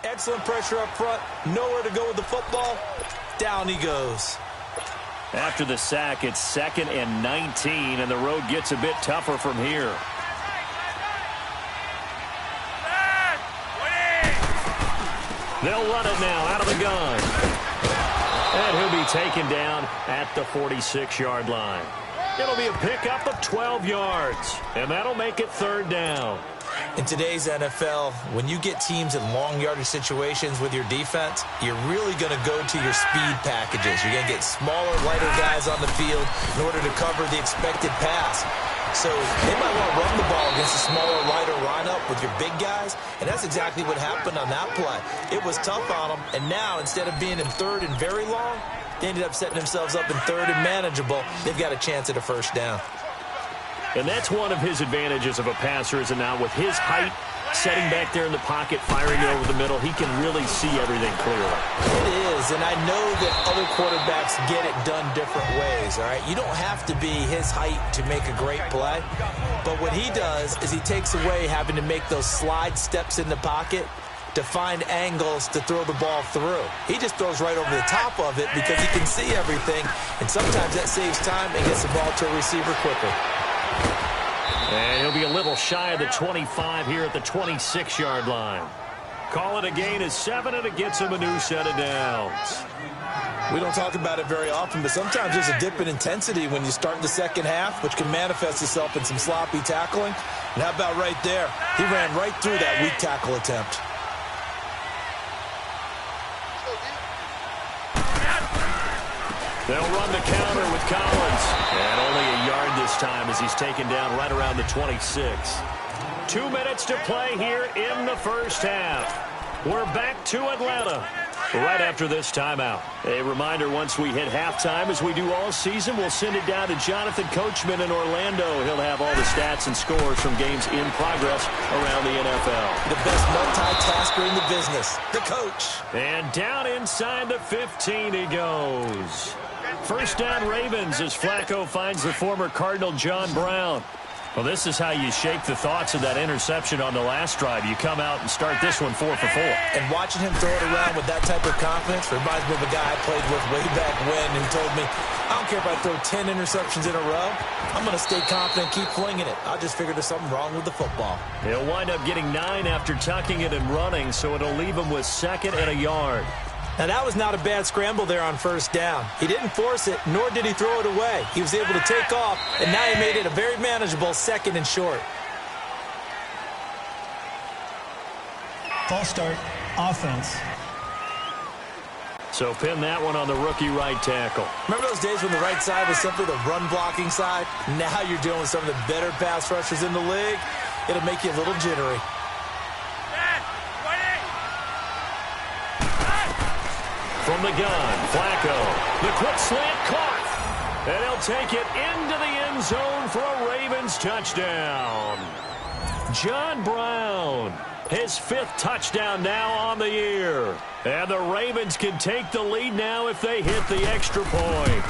Excellent pressure up front. Nowhere to go with the football. Down he goes. After the sack, it's 2nd and 19, and the road gets a bit tougher from here. They'll run it now out of the gun. And he'll be taken down at the 46-yard line. It'll be a pickup of 12 yards, and that'll make it 3rd down. In today's NFL, when you get teams in long yardage situations with your defense, you're really going to go to your speed packages. You're going to get smaller, lighter guys on the field in order to cover the expected pass. So they might want to run the ball against a smaller, lighter lineup with your big guys, and that's exactly what happened on that play. It was tough on them, and now instead of being in 3rd and very long, they ended up setting themselves up in 3rd and manageable. They've got a chance at a 1st down. And that's one of his advantages of a passer, is it not? With his height, setting back there in the pocket, firing it over the middle, he can really see everything clearly. It is, and I know that other quarterbacks get it done different ways, all right? You don't have to be his height to make a great play, but what he does is he takes away having to make those slide steps in the pocket to find angles to throw the ball through. He just throws right over the top of it because he can see everything, and sometimes that saves time and gets the ball to a receiver quicker. And he'll be a little shy of the 25 here at the 26-yard line. Call it a gain of 7, and it gets him a new set of downs. We don't talk about it very often, but sometimes there's a dip in intensity when you start the second half, which can manifest itself in some sloppy tackling. And how about right there? He ran right through that weak tackle attempt. They'll run the counter with Collins. And only a yard this time as he's taken down right around the 26. 2 minutes to play here in the first half. We're back to Atlanta right after this timeout. A reminder, once we hit halftime, as we do all season, we'll send it down to Jonathan Coachman in Orlando. He'll have all the stats and scores from games in progress around the NFL. The best multitasker in the business, the coach. And down inside the 15 he goes. 1st down Ravens as Flacco finds the former Cardinal John Brown. Well, this is how you shake the thoughts of that interception on the last drive. You come out and start this one 4 for 4. And watching him throw it around with that type of confidence reminds me of a guy I played with way back when who told me, I don't care if I throw 10 interceptions in a row. I'm going to stay confident, keep flinging it. I just figured there's something wrong with the football. He'll wind up getting 9 after tucking it and running, so it'll leave him with 2nd and a yard. Now, that was not a bad scramble there on 1st down. He didn't force it, nor did he throw it away. He was able to take off, and now he made it a very manageable 2nd and short. False start, offense. So pin that one on the rookie right tackle. Remember those days when the right side was simply the run-blocking side? Now you're dealing with some of the better pass rushers in the league. It'll make you a little jittery. From the gun, Flacco. The quick slant caught. And he'll take it into the end zone for a Ravens touchdown. John Brown, his 5th touchdown now on the year. And the Ravens can take the lead now if they hit the extra point.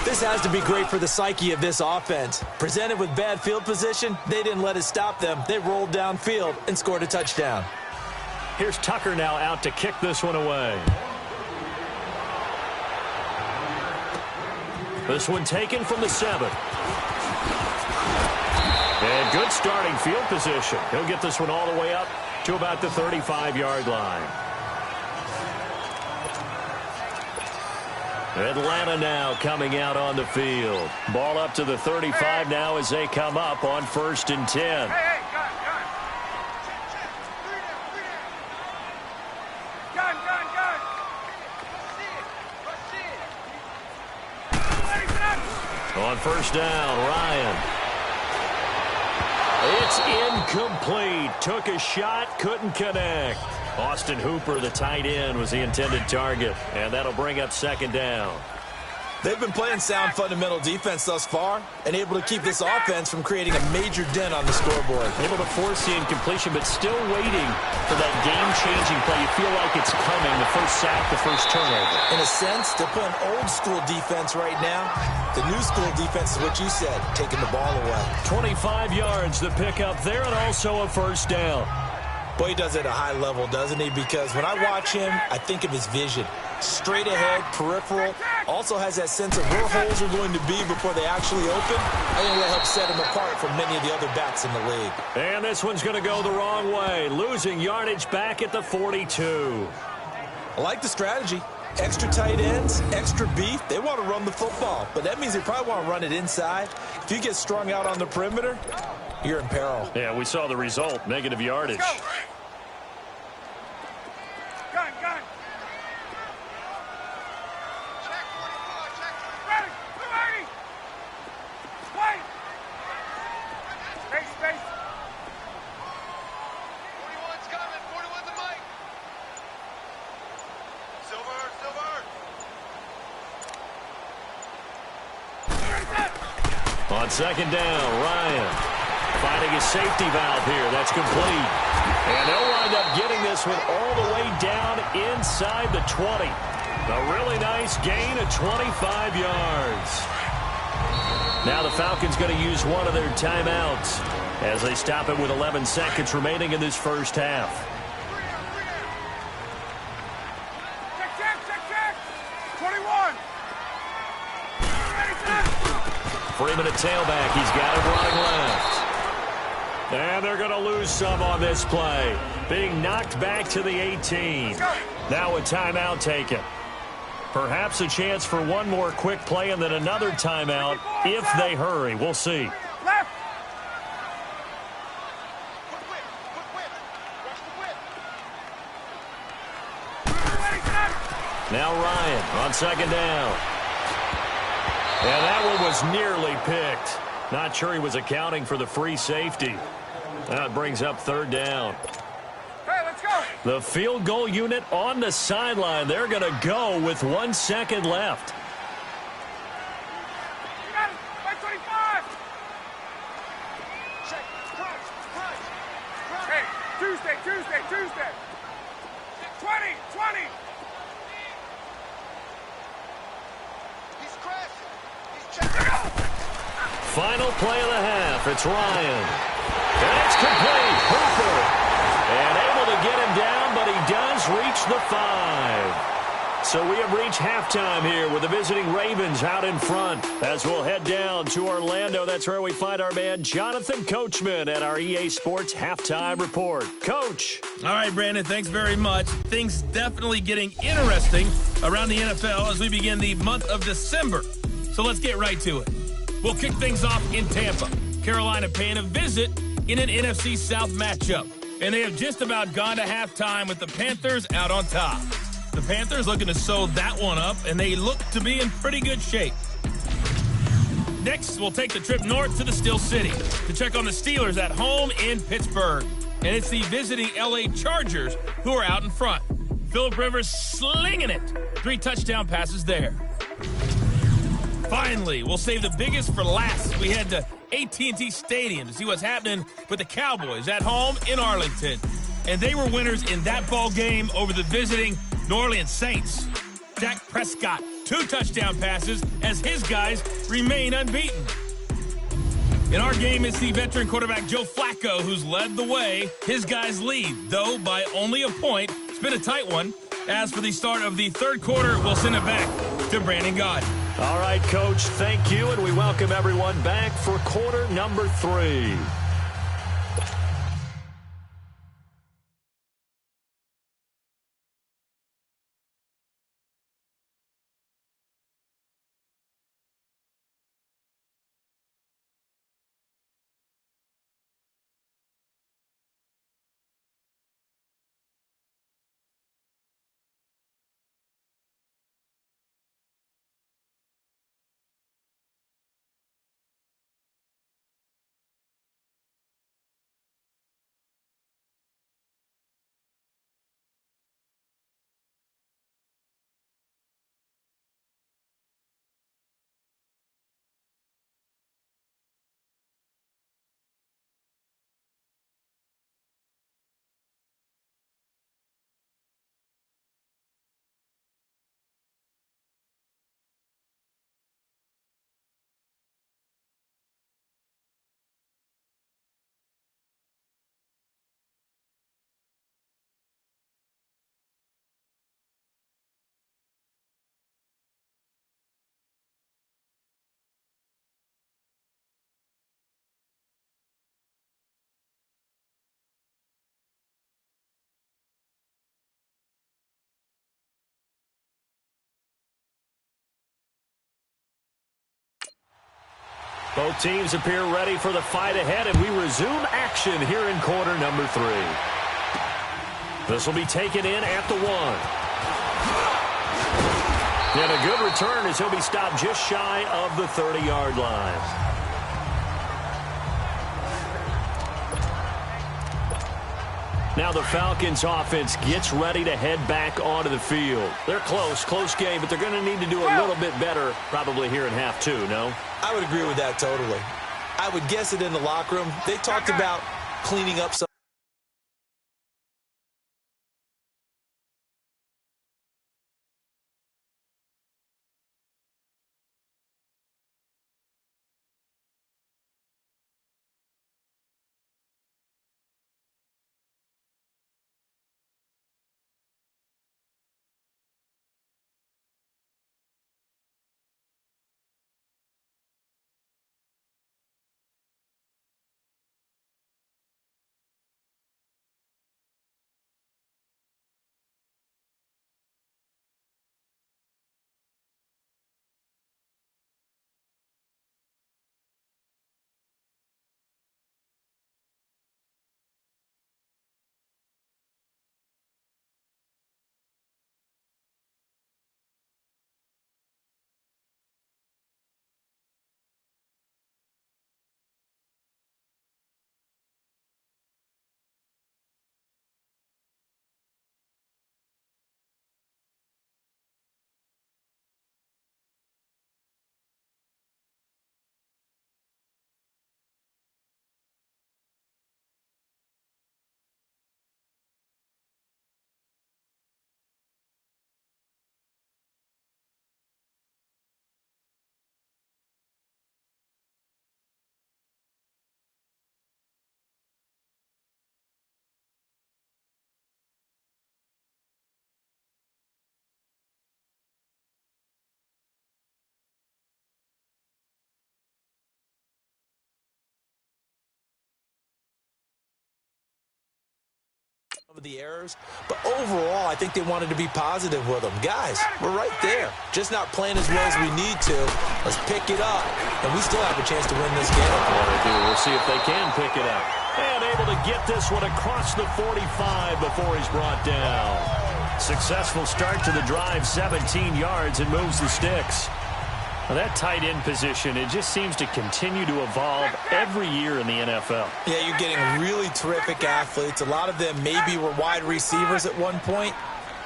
This has to be great for the psyche of this offense. Presented with bad field position, they didn't let it stop them. They rolled downfield and scored a touchdown. Here's Tucker now out to kick this one away. This one taken from the 7. And good starting field position. He'll get this one all the way up to about the 35-yard line. Atlanta now coming out on the field. Ball up to the 35 now as they come up on 1st and 10. On 1st down, Ryan. It's incomplete. Took a shot, couldn't connect. Austin Hooper, the tight end, was the intended target. And that'll bring up 2nd down. They've been playing sound fundamental defense thus far and able to keep this offense from creating a major dent on the scoreboard. Able to force the incompletion, but still waiting for that game-changing play. You feel like it's coming, the first sack, the first turnover. In a sense, they're playing old-school defense right now. The new-school defense is what you said, taking the ball away. 25 yards, the pickup there, and also a 1st down. Boy, he does it at a high level, doesn't he? Because when I watch him, I think of his vision. Straight ahead, peripheral, also has that sense of where holes are going to be before they actually open. I think that helps set him apart from many of the other backs in the league. And this one's going to go the wrong way, losing yardage back at the 42. I like the strategy. Extra tight ends, extra beef. They want to run the football, but that means they probably want to run it inside. If you get strung out on the perimeter, you're in peril. Yeah, we saw the result, negative yardage. Gun, gun. Check 44, check 44. Ready, 280. Wait. Space. 41's coming, 41 to Mike. Silver. On second down, Ryan finding his safety valve here. That's complete. And they'll wind up getting this one all the way down inside the 20. A really nice gain of 25 yards. Now the Falcons going to use one of their timeouts as they stop it with 11 seconds remaining in this first half. Check. 21. Freeman at tailback. He's got it running left. And they're going to lose some on this play. Being knocked back to the 18. Now a timeout taken. Perhaps a chance for one more quick play and then another timeout if they hurry. We'll see. Left. Now Ryan on second down. And that one was nearly picked. Not sure he was accounting for the free safety. That brings up third down. Hey, let's go. The field goal unit on the sideline. They're going to go with 1 second left. You got it. By 25. Check. Crunch. Hey, Tuesday. 20. He's crashing. He's checking. Final play of the half. It's Ryan. And it's complete. Hooper. And able to get him down, but he does reach the 5. So we have reached halftime here with the visiting Ravens out in front. As we'll head down to Orlando, that's where we find our man Jonathan Coachman at our EA Sports Halftime Report. Coach. All right, Brandon, thanks very much. Things definitely getting interesting around the NFL as we begin the month of December. So let's get right to it. We'll kick things off in Tampa. Carolina paying a visit in an NFC South matchup. And they have just about gone to halftime with the Panthers out on top. The Panthers looking to sew that one up, and they look to be in pretty good shape. Next, we'll take the trip north to the Steel City to check on the Steelers at home in Pittsburgh. And it's the visiting L.A. Chargers who are out in front. Phillip Rivers slinging it. 3 touchdown passes there. Finally, we'll save the biggest for last. We head to AT&T Stadium to see what's happening with the Cowboys at home in Arlington. And they were winners in that ball game over the visiting New Orleans Saints. Dak Prescott, 2 touchdown passes as his guys remain unbeaten. In our game, it's the veteran quarterback Joe Flacco who's led the way. His guys lead, though by only a point. It's been a tight one. As for the start of the third quarter, we'll send it back to Brandon Gaudin. All right, Coach, thank you, and we welcome everyone back for quarter number 3. Both teams appear ready for the fight ahead, and we resume action here in quarter number 3. This will be taken in at the 1. And a good return as he'll be stopped just shy of the 30-yard line. Now the Falcons offense gets ready to head back onto the field. They're close game, but they're going to need to do a little bit better probably here in half 2, no? I would agree with that totally. I would guess it in the locker room. They talked about cleaning up some of the errors, but overall, I think they wanted to be positive with them. Guys, we're right there. Just not playing as well as we need to. Let's pick it up, and we still have a chance to win this game. Yeah, they do. We'll see if they can pick it up. And able to get this one across the 45 before he's brought down. Successful start to the drive, 17 yards, and moves the sticks. Well, that tight end position, it just seems to continue to evolve every year in the NFL. Yeah, you're getting really terrific athletes. A lot of them maybe were wide receivers at one point.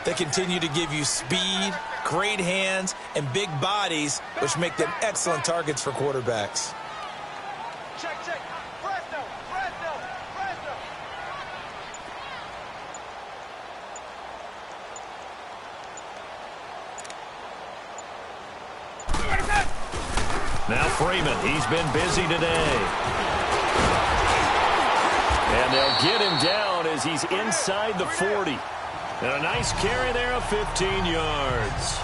They continue to give you speed, great hands, and big bodies, which make them excellent targets for quarterbacks. Check. Presto. Now Freeman, he's been busy today. And they'll get him down as he's inside the 40. And a nice carry there of 15 yards.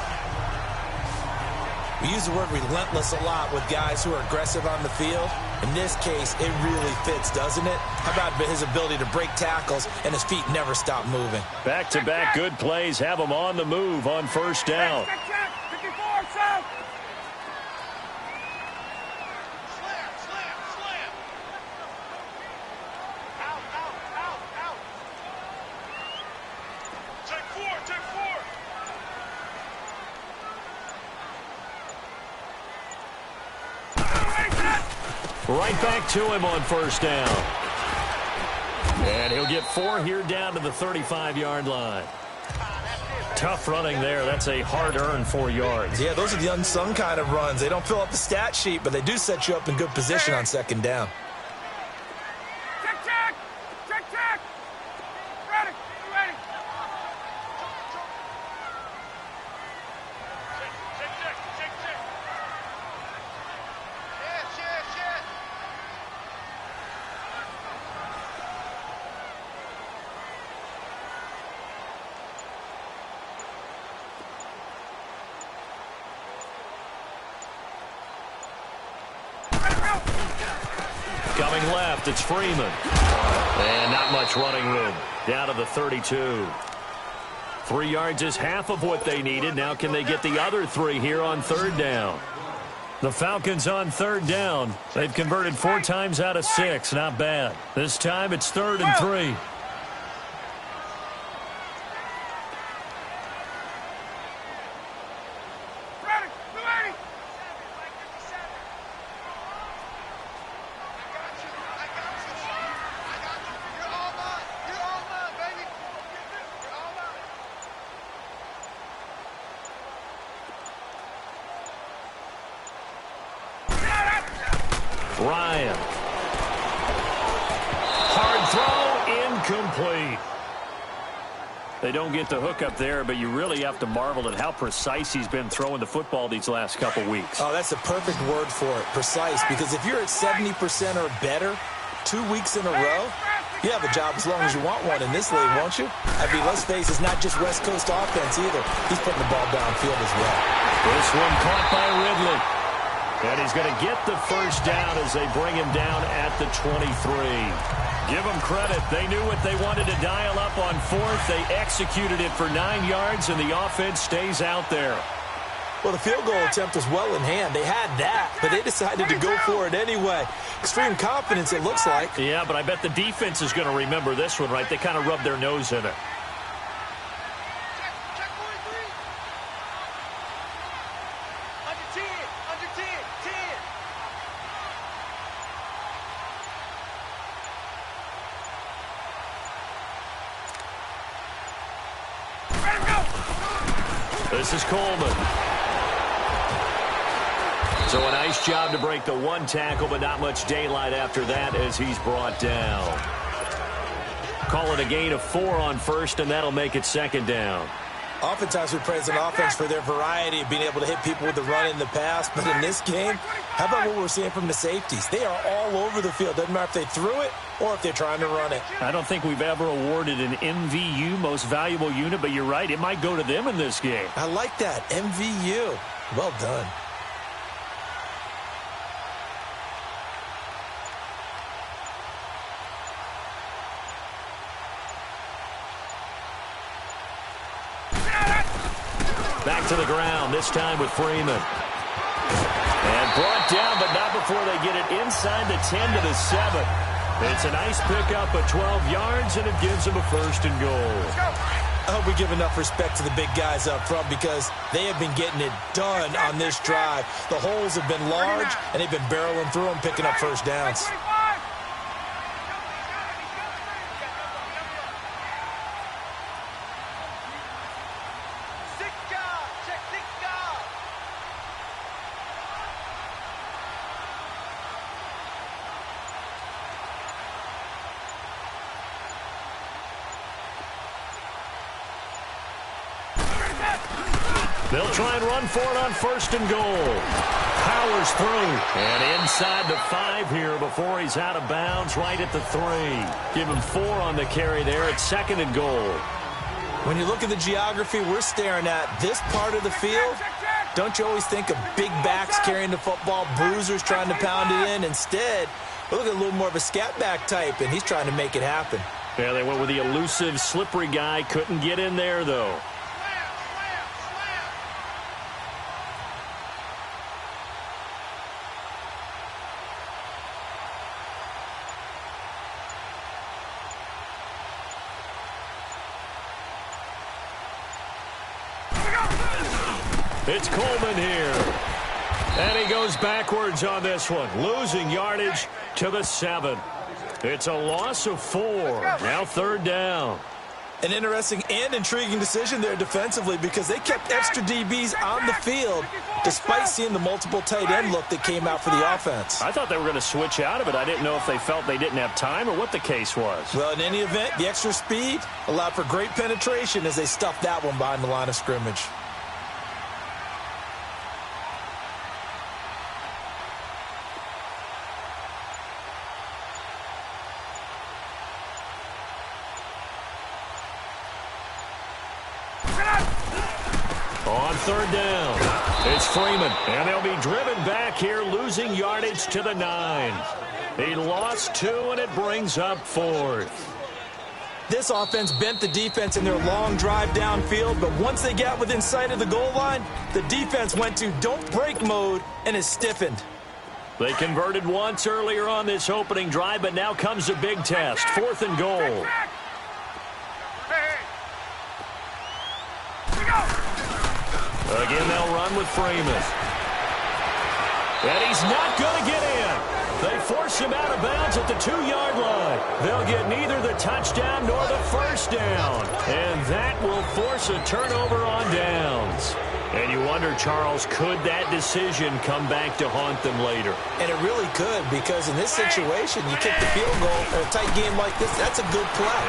We use the word relentless a lot with guys who are aggressive on the field. In this case, it really fits, doesn't it? How about his ability to break tackles and his feet never stop moving? Back-to-back good plays have him on the move on first down. Check. 54, south. Right back to him on first down. And he'll get 4 here down to the 35-yard line. Tough running there. That's a hard-earned 4 yards. Yeah, those are the unsung kind of runs. They don't fill up the stat sheet, but they do set you up in good position on second down. Check. Ready. Check. Yes. Coming left, it's Freeman. And not much running room. Down to the 32. 3 yards is half of what they needed. Now can they get the other 3 here on third down? The Falcons on third down. They've converted 4 times out of 6. Not bad. This time it's 3rd and 3. Ryan. Hard throw, incomplete. They don't get the hook up there, but you really have to marvel at how precise he's been throwing the football these last couple weeks. Oh, that's a perfect word for it, precise, because if you're at 70% or better 2 weeks in a row, you have a job as long as you want one in this league, won't you? I mean, let's face it, it's not just West Coast offense either. He's putting the ball downfield as well. This one caught by Ridley. And he's going to get the first down as they bring him down at the 23. Give them credit. They knew what they wanted to dial up on 4th. They executed it for 9 yards, and the offense stays out there. Well, the field goal attempt was well in hand. They had that, but they decided to go for it anyway. Extreme confidence, it looks like. Yeah, but I bet the defense is going to remember this one, right? They kind of rubbed their nose in it. This is Coleman. So a nice job to break the 1 tackle, but not much daylight after that as he's brought down. Call it a gain of 4 on 1st, and that'll make it 2nd down. Oftentimes we praise an offense for their variety of being able to hit people with the run in the pass, but in this game, how about what we're seeing from the safeties? They are all over the field. Doesn't matter if they threw it or if they're trying to run it. I don't think we've ever awarded an MVU, most valuable unit, but you're right, it might go to them in this game. I like that, MVU. Well done. Back to the ground, this time with Freeman. And brought down, but not before they get it inside the 10 to the 7. It's a nice pickup of 12 yards, and it gives them a 1st and goal. I hope we give enough respect to the big guys up front because they have been getting it done on this drive. The holes have been large, and they've been barreling through them, picking up first downs. They'll try and run for it on 1st and goal. Powers through. And inside the 5 here before he's out of bounds right at the 3. Give him 4 on the carry there at 2nd and goal. When you look at the geography we're staring at, this part of the field, don't you always think of big backs carrying the football, bruisers trying to pound it in? Instead, we look at a little more of a scat back type, and he's trying to make it happen. Yeah, they went with the elusive, slippery guy. Couldn't get in there, though. It's Coleman here. And he goes backwards on this one, losing yardage to the 7. It's a loss of 4. Now 3rd down. An interesting and intriguing decision there defensively because they kept extra DBs on the field despite seeing the multiple tight end look that came out for the offense. I thought they were going to switch out of it. I didn't know if they felt they didn't have time or what the case was. Well, in any event, the extra speed allowed for great penetration as they stuffed that one behind the line of scrimmage. On 3rd down, it's Freeman, and they'll be driven back here, losing yardage to the 9. He lost 2, and it brings up 4th. This offense bent the defense in their long drive downfield, but once they got within sight of the goal line, the defense went to don't break mode and is stiffened. They converted once earlier on this opening drive, but now comes a big test. 4th and goal. Again, they'll run with Freeman. And he's not going to get in. They force him out of bounds at the 2-yard line. They'll get neither the touchdown nor the first down. And that will force a turnover on downs. And you wonder, Charles, could that decision come back to haunt them later? And it really could, because in this situation, you kick the field goal in a tight game like this, that's a good play.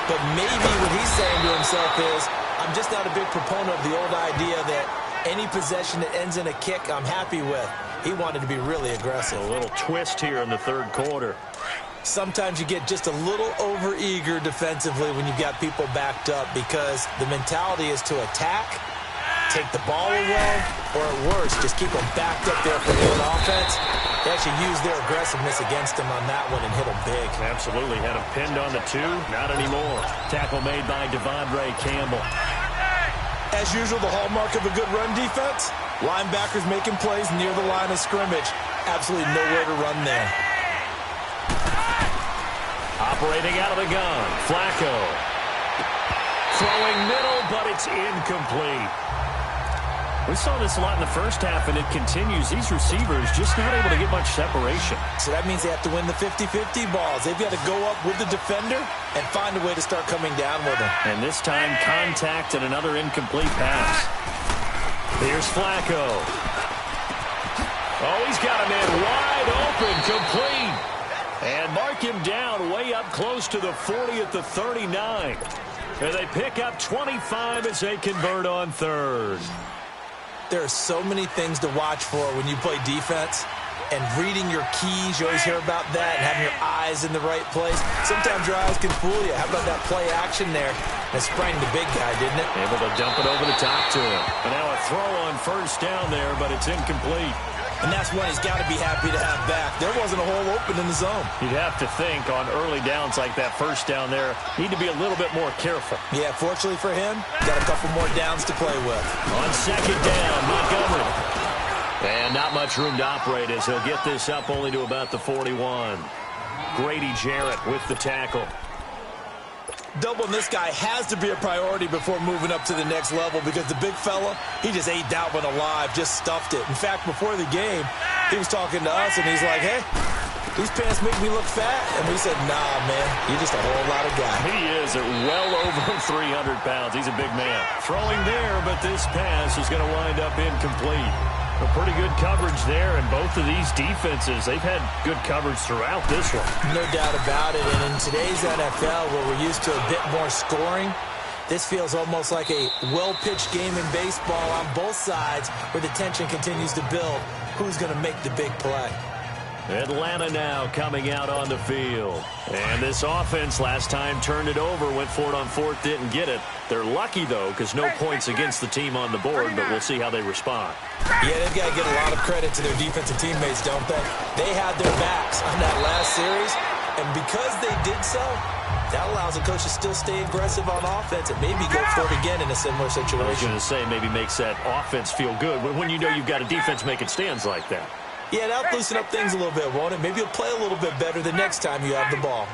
But maybe what he's saying to himself is, I'm just not a big proponent of the old idea that any possession that ends in a kick, I'm happy with. He wanted to be really aggressive. A little twist here in the third quarter. Sometimes you get just a little over-eager defensively when you've got people backed up, because the mentality is to attack, take the ball away, or at worst, just keep them backed up there for the offense. They actually used their aggressiveness against him on that one and hit him big. Absolutely. Had him pinned on the 2. Not anymore. Tackle made by Devondre Campbell. As usual, the hallmark of a good run defense, linebackers making plays near the line of scrimmage. Absolutely nowhere to run there. Operating out of the gun, Flacco. Throwing middle, but it's incomplete. We saw this a lot in the first half, and it continues. These receivers just not able to get much separation. So that means they have to win the 50-50 balls. They've got to go up with the defender and find a way to start coming down with them. And this time, contact and another incomplete pass. Here's Flacco. Oh, he's got a man wide open, complete. And mark him down way up close to the 40 at the 39. And they pick up 25 as they convert on 3rd. There are so many things to watch for when you play defense, and reading your keys, you always hear about that, and having your eyes in the right place. Sometimes your eyes can fool you. How about that play action there? It sprang the big guy, didn't it? Able to dump it over the top to him. And now a throw on first down there, but it's incomplete. And that's one he's got to be happy to have back. There wasn't a hole open in the zone. You'd have to think on early downs like that first down there, need to be a little bit more careful. Yeah, fortunately for him, got a couple more downs to play with. On 2nd down, Montgomery. And not much room to operate as he'll get this up only to about the 41. Grady Jarrett with the tackle. Doubling this guy has to be a priority before moving up to the next level, because the big fella, he just ate that one alive, just stuffed it. In fact, before the game, he was talking to us, and he's like, hey, these pants make me look fat. And we said, nah, man, you're just a whole lot of guy. He is at well over 300 pounds. He's a big man. Throwing there, but this pass is going to wind up incomplete. A pretty good coverage there, and both of these defenses, they've had good coverage throughout this one. No doubt about it, and in today's NFL, where we're used to a bit more scoring, this feels almost like a well-pitched game in baseball on both sides, where the tension continues to build. Who's going to make the big play? Atlanta now coming out on the field. And this offense last time turned it over, went for it on 4th, didn't get it. They're lucky, though, because no points against the team on the board, but we'll see how they respond. Yeah, they've got to get a lot of credit to their defensive teammates, don't they? They had their backs on that last series, and because they did so, that allows the coach to still stay aggressive on offense and maybe go for it again in a similar situation. I was going to say, maybe makes that offense feel good when you know you've got a defense making stands like that. Yeah, that'll loosen up things a little bit, won't it? Maybe you'll play a little bit better the next time you have the ball.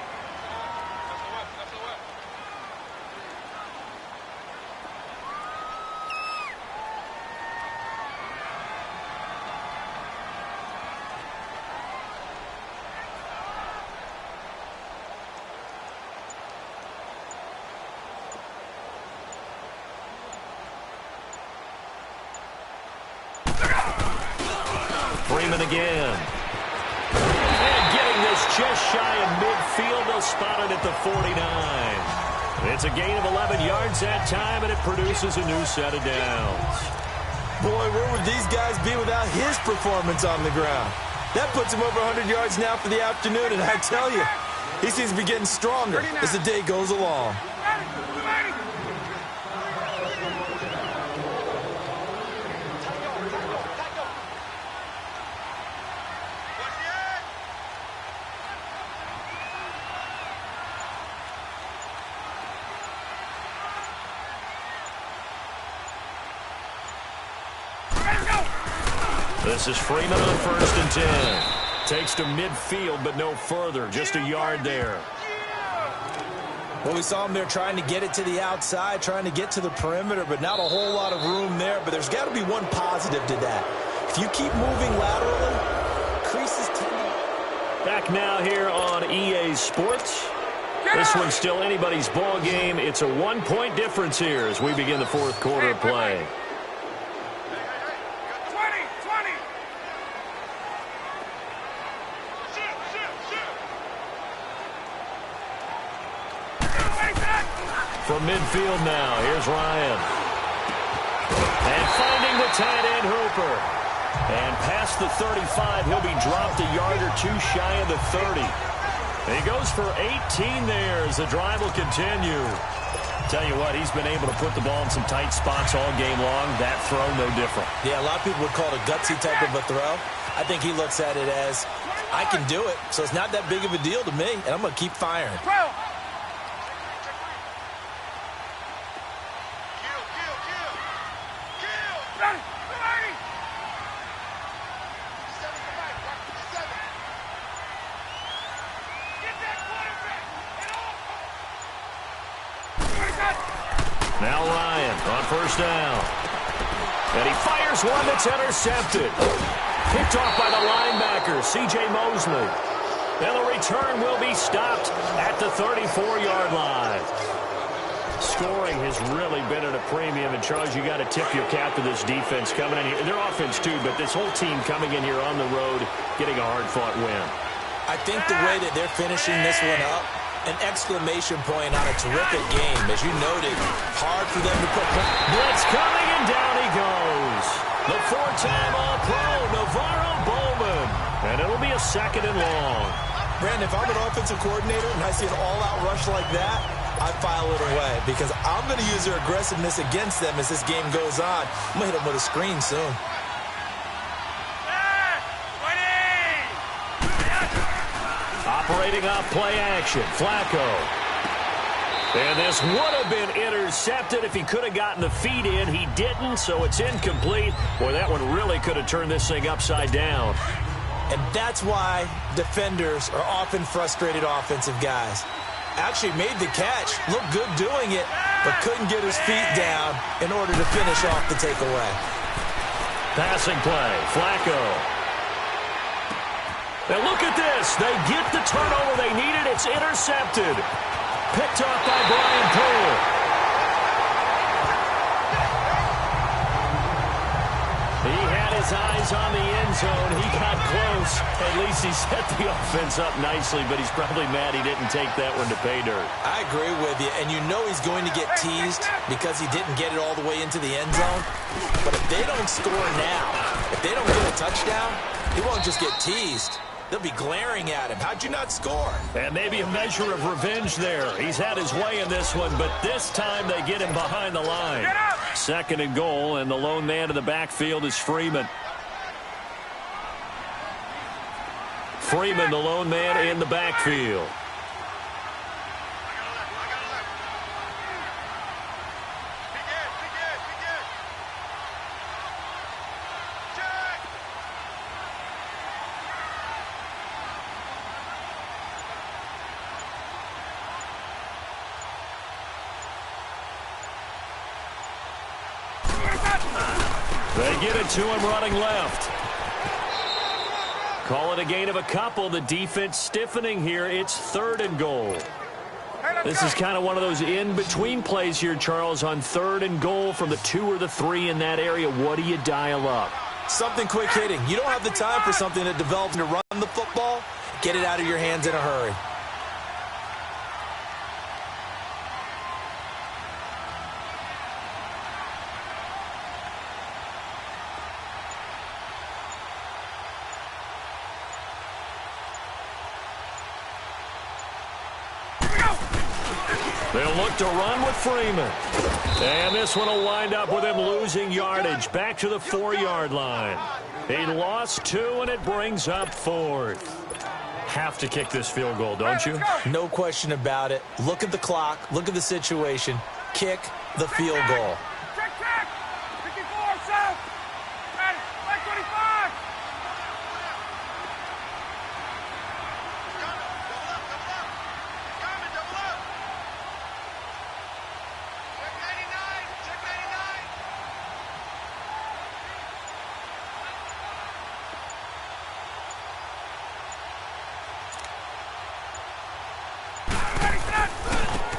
Freeman again. And getting this just shy of midfield. They'll spot it at the 49. It's a gain of 11 yards that time, and it produces a new set of downs. Boy, where would these guys be without his performance on the ground? That puts him over 100 yards now for the afternoon, and I tell you, he seems to be getting stronger as the day goes along. This is Freeman on 1st and 10. Takes to midfield, but no further. Just a yard there. Well, we saw him there trying to get it to the outside, trying to get to the perimeter, but not a whole lot of room there. But there's got to be one positive to that. If you keep moving laterally, creases tend to... Back now here on EA Sports. This one's still anybody's ball game. It's a 1-point difference here as we begin the 4th quarter of play. From midfield now, here's Ryan. And finding the tight end, Hooper. And past the 35, he'll be dropped a yard or two shy of the 30. And he goes for 18 there as the drive will continue. Tell you what, he's been able to put the ball in some tight spots all game long. That throw, no different. Yeah, a lot of people would call it a gutsy type of a throw. I think he looks at it as, I can do it, so it's not that big of a deal to me, and I'm going to keep firing. Now Ryan on 1st down. And he fires one that's intercepted. Picked off by the linebacker, C.J. Mosley. And the return will be stopped at the 34-yard line. Scoring has really been at a premium. And, Charles, you got to tip your cap to this defense coming in here. Their offense, too, but this whole team coming in here on the road, getting a hard-fought win. I think the way that they're finishing this one up, an exclamation point on a terrific game. As you noted, hard for them to put... Blitz coming, and down he goes. The 4-time All-Pro, Navarro Bowman. And it'll be a 2nd and long. Brandon, if I'm an offensive coordinator and I see an all-out rush like that, I file it away because I'm going to use their aggressiveness against them as this game goes on. I'm going to hit them with a screen soon. Operating off play action, Flacco. And this would have been intercepted if he could have gotten the feet in. He didn't, so it's incomplete. Boy, that one really could have turned this thing upside down. And that's why defenders are often frustrated offensive guys. Actually made the catch, looked good doing it, but couldn't get his feet down in order to finish off the takeaway. Passing play, Flacco. And look at this. They get the turnover they needed. It's intercepted. Picked off by Brian Poole. He had his eyes on the end zone. He got close. At least he set the offense up nicely, but he's probably mad he didn't take that one to pay dirt. I agree with you, and you know he's going to get teased because he didn't get it all the way into the end zone. But if they don't score now, if they don't get a touchdown, he won't just get teased. They'll be glaring at him. How'd you not score? And maybe a measure of revenge there. He's had his way in this one, but this time they get him behind the line. 2nd and goal, and the lone man in the backfield is Freeman. Freeman, the lone man in the backfield. They get it to him running left. Call it a gain of a couple. The defense stiffening here. It's 3rd and goal. This is kind of one of those in-between plays here, Charles, on 3rd and goal from the 2 or the 3 in that area. What do you dial up? Something quick hitting. You don't have the time for something that develops to run the football. Get it out of your hands in a hurry. They'll look to run with Freeman. And this one will wind up with him losing yardage back to the 4-yard line. He lost 2, and it brings up 4th. Have to kick this field goal, don't you? No question about it. Look at the clock. Look at the situation. Kick the field goal. Check, check. 54, south. Ready. 25.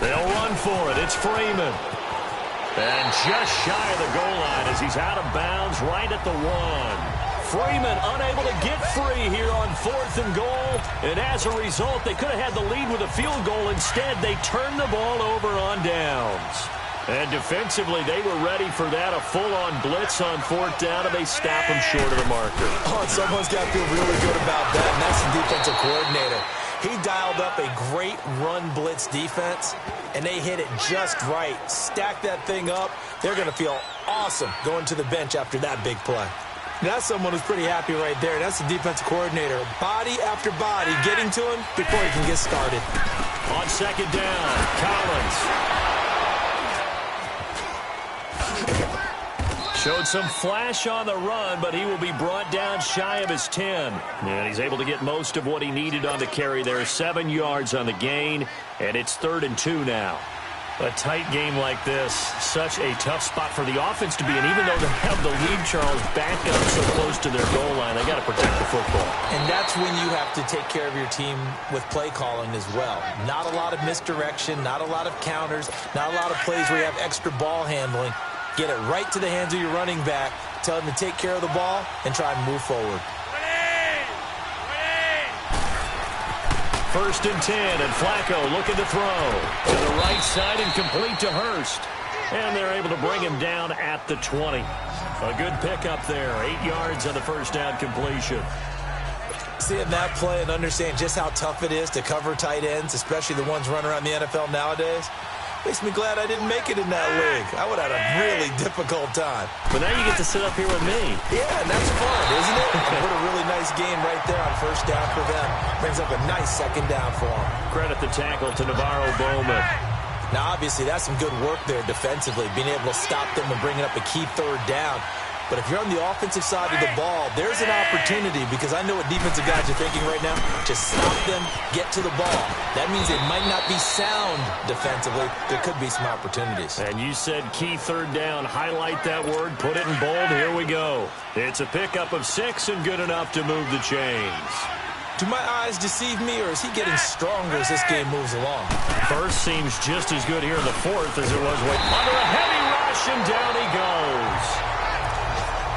They'll run for it. It's Freeman. And just shy of the goal line as he's out of bounds right at the 1. Freeman unable to get free here on 4th and goal. And as a result, they could have had the lead with a field goal. Instead, they turned the ball over on downs. And defensively, they were ready for that, a full-on blitz on 4th down, and they stop him short of the marker. Oh, someone's got to feel really good about that, and that's the defensive coordinator. He dialed up a great run blitz defense, and they hit it just right. Stack that thing up. They're going to feel awesome going to the bench after that big play. That's someone who's pretty happy right there. That's the defensive coordinator. Body after body getting to him before he can get started. On 2nd down, Collins. Showed some flash on the run, but he will be brought down shy of his 10. And he's able to get most of what he needed on the carry there. 7 yards on the gain, and it's 3rd and 2 now. A tight game like this, such a tough spot for the offense to be in. Even though they have the lead, Charles, back up so close to their goal line, they got to protect the football. And that's when you have to take care of your team with play calling as well. Not a lot of misdirection, not a lot of counters, not a lot of plays where you have extra ball handling. Get it right to the hands of your running back, tell him to take care of the ball, and try and move forward. 1st and 10, and Flacco looking to throw. To the right side and complete to Hurst. And they're able to bring him down at the 20. A good pickup there, 8 yards on the 1st down completion. Seeing that play and understand just how tough it is to cover tight ends, especially the ones running around the NFL nowadays, makes me glad I didn't make it in that league. I would have had a really difficult time. But now you get to sit up here with me. Yeah, and that's fun, isn't it? And put a really nice game right there on 1st down for them. Brings up a nice 2nd down for them. Credit the tackle to Navarro Bowman. Now, obviously, that's some good work there defensively, being able to stop them and bringing up a key 3rd down. But if you're on the offensive side of the ball, there's an opportunity, because I know what defensive guys are thinking right now. Just stop them, get to the ball. That means they might not be sound defensively. There could be some opportunities. And you said key 3rd down. Highlight that word. Put it in bold. Here we go. It's a pickup of 6 and good enough to move the chains. Do my eyes deceive me, or is he getting stronger as this game moves along? First seems just as good here in the 4th as it was under a heavy rush, and down he goes.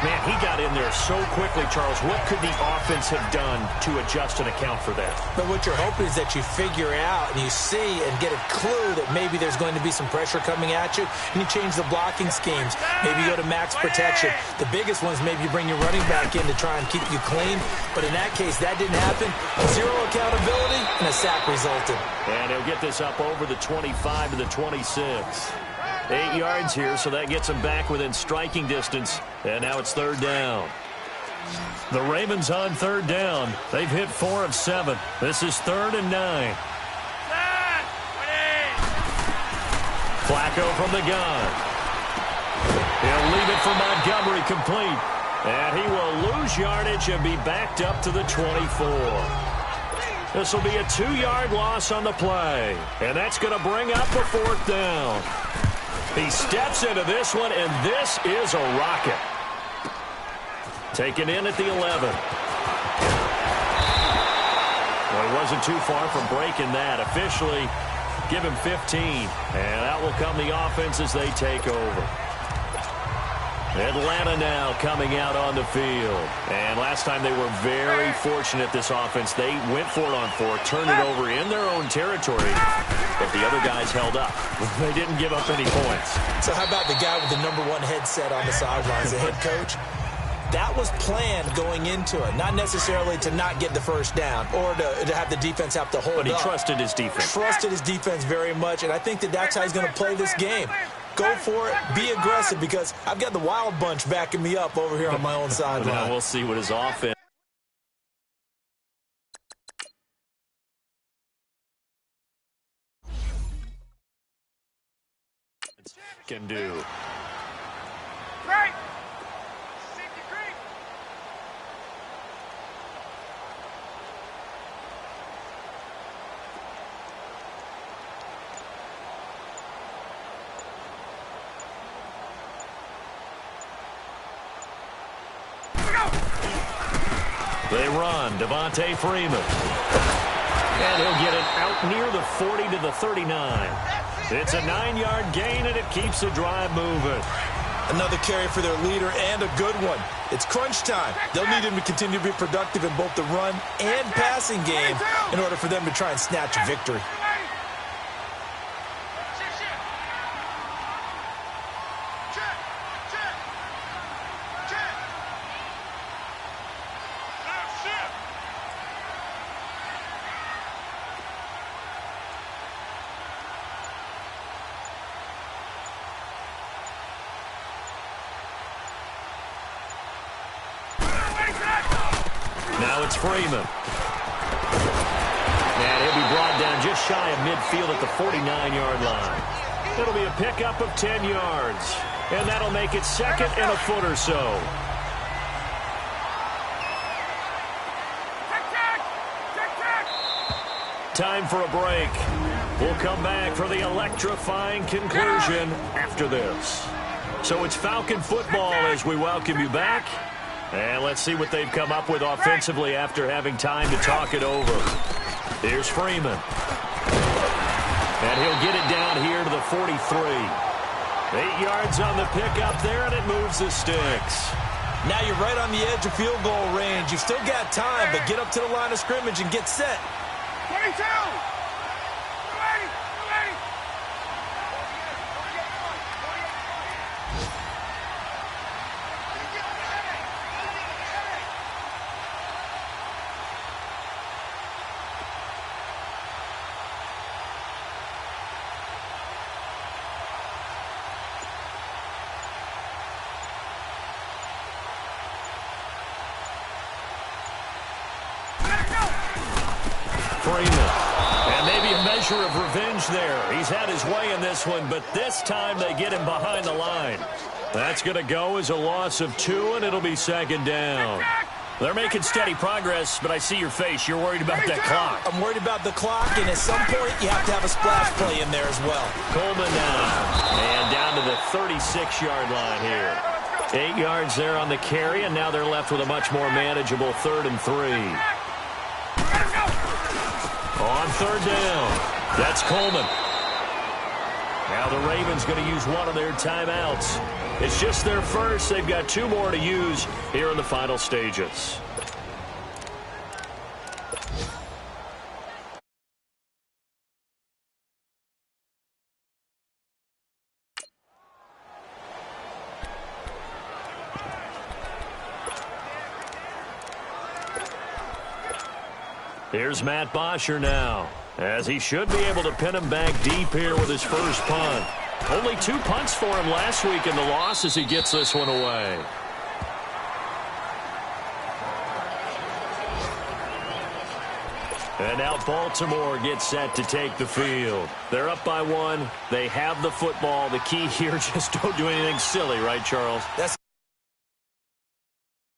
Man, he got in there so quickly, Charles. What could the offense have done to adjust and account for that? But what you're hoping is that you figure out and you see and get a clue that maybe there's going to be some pressure coming at you, and you change the blocking schemes. Maybe you go to max protection. The biggest one is maybe you bring your running back in to try and keep you clean. But in that case, that didn't happen. 0 accountability, and a sack resulted. And he'll get this up over the 25 to the 26. 8 yards here, so that gets them back within striking distance. And now it's 3rd down. The Ravens on 3rd down. They've hit 4 of 7. This is 3rd and 9. Flacco from the gun. He'll leave it for Montgomery complete. And he will lose yardage and be backed up to the 24. This will be a 2-yard loss on the play. And that's going to bring up a 4th down. He steps into this one, and this is a rocket. Taken in at the 11. Well, he wasn't too far from breaking that. Officially, give him 15. And out will come the offense as they take over. Atlanta now coming out on the field. And last time they were very fortunate, this offense. They went for it on 4, turned it over in their own territory, but the other guys held up. They didn't give up any points. So how about the guy with the #1 headset on the sidelines, the head coach? That was planned going into it, not necessarily to not get the 1st down or to have the defense have to hold up. But he trusted his defense. Trusted his defense very much, and I think that that's how he's going to play this game. Go for it, be aggressive, because I've got the Wild Bunch backing me up over here on my own sideline. Now we'll see what his offense can do. Right. Safety creep. They run. Devontae Freeman. And he'll get it out near the 40 to the 39. It's a 9-yard gain, and it keeps the drive moving. Another carry for their leader, and a good one. It's crunch time. They'll need him to continue to be productive in both the run and passing game in order for them to try and snatch a victory. Now it's Freeman. And he'll be brought down just shy of midfield at the 49-yard line. It'll be a pickup of 10 yards. And that'll make it second and a foot or so. Time for a break. We'll come back for the electrifying conclusion after this. So it's Falcon football as we welcome you back. And let's see what they've come up with offensively after having time to talk it over. Here's Freeman. And he'll get it down here to the 43. 8 yards on the pickup there, and it moves the sticks. Now you're right on the edge of field goal range. You've still got time, but get up to the line of scrimmage and get set. 22! Freeman. And maybe a measure of revenge there. He's had his way in this one, but this time they get him behind the line. That's going to go as a loss of 2, and it'll be second down. They're making steady progress, but I see your face. You're worried about that clock. I'm worried about the clock, and at some point you have to have a splash play in there as well. Coleman now. And down to the 36-yard line here. 8 yards there on the carry, and now they're left with a much more manageable 3rd and 3. On 3rd down, that's Coleman. Now the Ravens going to use one of their timeouts. It's just their first. They've got 2 more to use here in the final stages. Here's Matt Bosher now, as he should be able to pin him back deep here with his first punt. Only 2 punts for him last week in the loss as he gets this one away. And now Baltimore gets set to take the field. They're up by 1. They have the football. The key here, just don't do anything silly, right, Charles? That's